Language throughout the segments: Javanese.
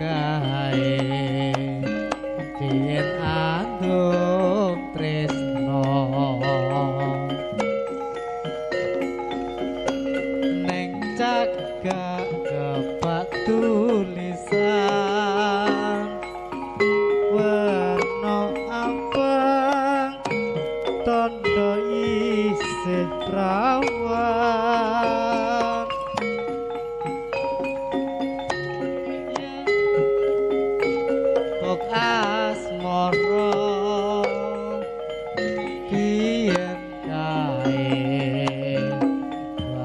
kae yen andung tresno neng jagat kebak tulisan warna abang tondo isih prawan kok asmara biyen kae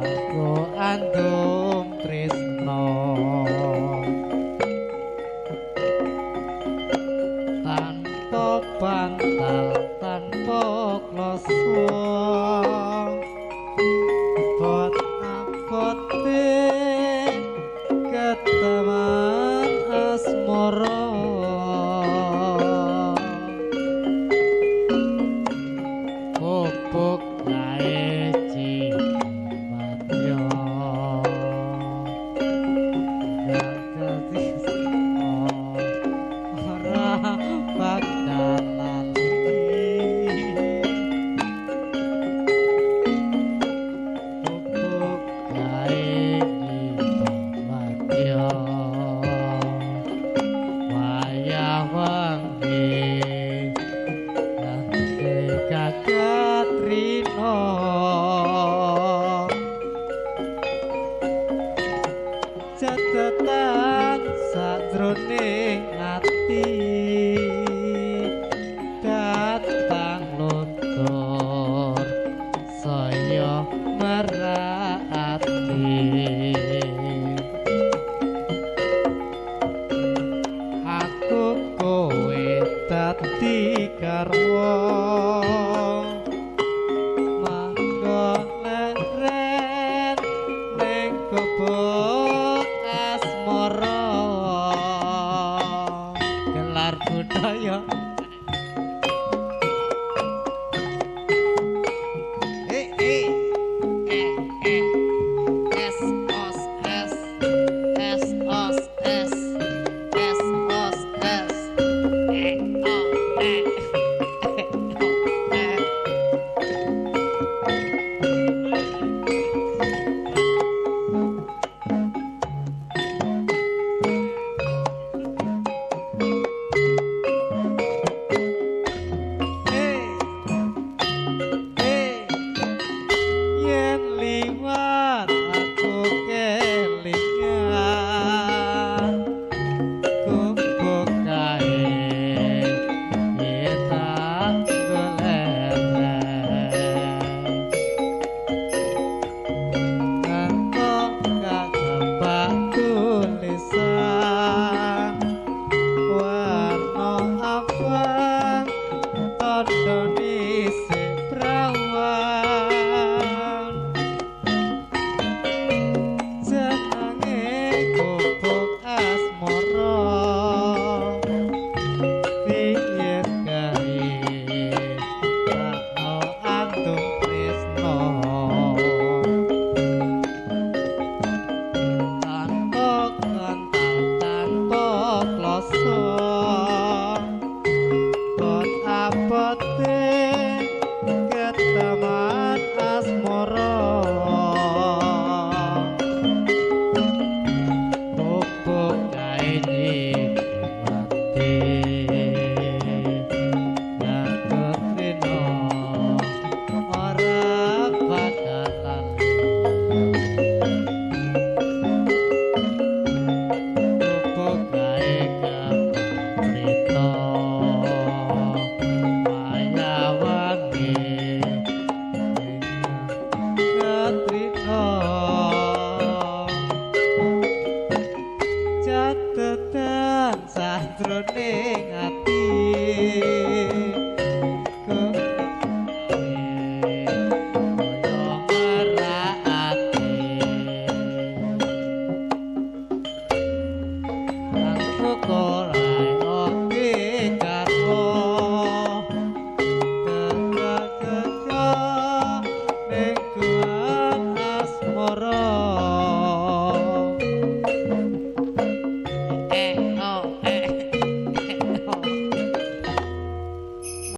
aku andum tresno tanpa bantal tanpa kloso bot abote keteman asmara kopok lae cimatyo ora bakal lali kopok lae cimatyo wayah wangi Kakak Rino catatan sajroning ati datang luntur saya merati aku kowe dadi garwa manggo leren ning gobok asmara gelar budaya S os S S os S S os S o yen liwat aku kelingan gubuk kae yen tak golek kantong kagembak tulisan warna abang tondo isih prawan jenenge gubuk asmara piyen kae takno andung tresno tanpa kental tanpa kloso kon abote keteman asmara gubuk kae nikmati Kakak Rino ora bakal lali gubuk kae keprito wayah wangi Katrina catatan sajroning ati kaya merati aku korai oke karwo keka ning guan asmara Eh,